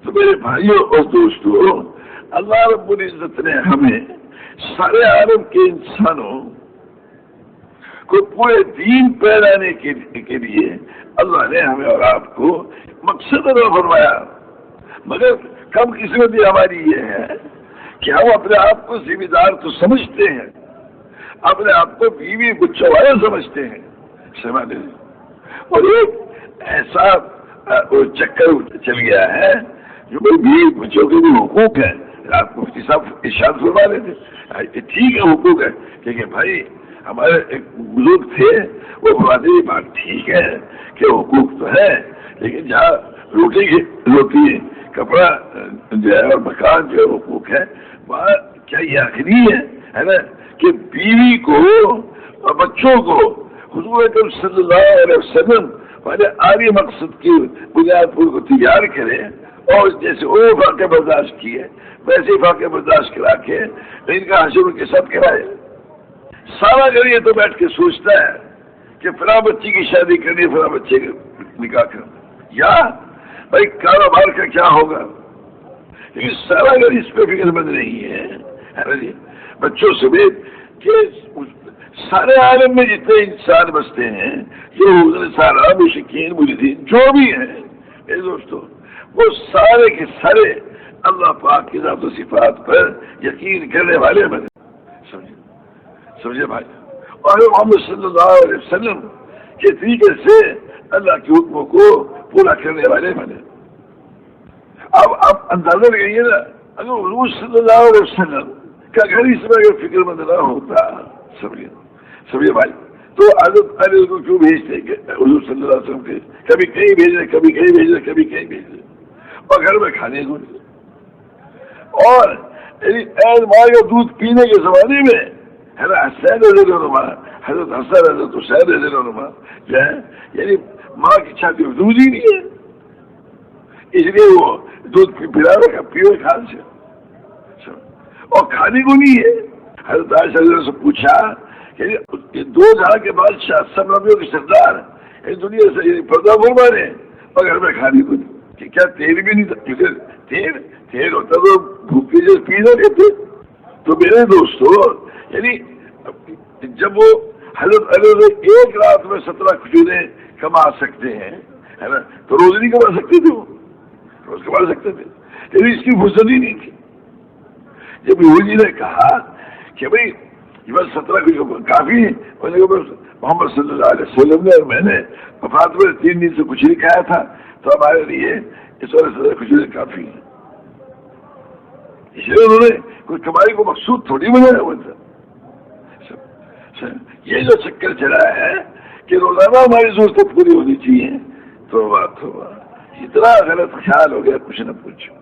تو میرے بھائیوں اور دوستوں، اللہ رب العزت نے ہمیں سارے عالم کے انسانوں کو پورے دین پھیلانے کے لیے اللہ نے ہمیں اور آپ کو مقصد ادا فرمایا، مگر کم قسمتی ہماری یہ ہے کہ ہم اپنے آپ کو ذمہ دار تو سمجھتے ہیں، اپنے آپ کو بیوی بچوں والے سمجھتے ہیں، سمجھ لیں، اور ایک ایسا چکر چل گیا ہے جو بھائی بیوی بچوں کے بھی حقوق ہیں، آپ مفتی صاحب ارشاد فرما رہے تھے، ٹھیک ہے حقوق ہے، لیکن بھائی ہمارے ایک بزرگ تھے وہ فرماتے یہ بات ٹھیک ہے کہ حقوق تو ہے، لیکن جہاں روٹی کپڑا جو ہے اور مکان جو حقوق ہے وہاں کیا یہ آخری ہے نا کہ بیوی کو اور بچوں کو حضور اکرم صلی اللہ علیہ وسلم والے عالی مقصد کی بنیاد پر کو تیار کرے اور جیسے وہ فاقے برداشت کیے ویسے فاقے برداشت کرا کے ان کا حشر کے ساتھ کرائے. سارا گھر یہ تو بیٹھ کے سوچتا ہے کہ فلاں بچی کی شادی کرنی، فلاں بچے کا نکاح کرنا، یا بھائی کاروبار کا کیا ہوگا، لیکن سارا گھر اس پہ فکر مند نہیں ہے جی. بچوں سمیت کہ سارے عالم میں جتنے انسان بستے ہیں یہ سارا مشکین مجدین جو بھی ہیں میرے دوستوں، وہ سارے کے سارے اللہ پاک کی ذات و صفات پر یقین کرنے والے بنے. سمجھے بھائی، اور محمد صلی اللہ علیہ وسلم کے طریقے سے اللہ کے حکموں کو پورا کرنے والے بنے. اب آپ اندازہ لگائیے نا، اگر حضور صلی اللہ علیہ وسلم کا گھر اس میں اگر فکر مند نہ ہوتا، سمجھے بھائی، تو حضرت علی کو کیوں بھیجتے حضور صلی اللہ علیہ وسلم کے کبھی کہیں بھیج رہے، کبھی کہیں بھیج رہے، کبھی کہیں بھیج رہے، اور گھر میں کھانے کو نہیں. اور ماں کا دودھ پینے کے زمانے میں حسین رضی اللہ عنہ، حضرت حسن حضرت حسین رضی اللہ عنہ جو ہے یعنی ماں کی چھاتی میں دودھ ہی نہیں ہے، اس لیے وہ دودھ پلا رکھا پیو کھان سے، اور کھانے کو نہیں ہے. حضرت عائشہ سے پوچھا کہ دو جہاں کے بادشاہ سب نبیوں کے سردار اس دنیا سے پردہ فرما رہے ہیں اور گھر میں کھانے کو نہیں، کہ کیا تیل بھی نہیں تھا، تیل ہوتا تو بھوکے جیسے پی نہ لیتے. تو میرے دوستو یعنی جب وہ حضرت علی ایک رات میں 17 کھجوریں کما سکتے ہیں ہے نا، تو روز نہیں کما سکتے تھے، وہ روز کما سکتے تھے، لیکن اس کی فرصت ہی نہیں تھی. جب یہودی نے کہا کہ بھائی یہ بس 17 کھجور کافی ہے، محمد صلی اللہ علیہ وسلم نے اور میں نے وفات میں 3 دن سے کچھ نہیں کھایا تھا، تو ہمارے لیے اس وجہ 17 کھجوریں کافی ہیں. اس لیے انہوں نے کوئی کمائی کو مقصود تھوڑی بنایا ہوا تھا. یہ جو چکر چلا ہے کہ روزانہ ہماری ضرورتیں پوری ہونی چاہیے، تو اتنا غلط خیال ہو گیا کچھ نہ پوچھو.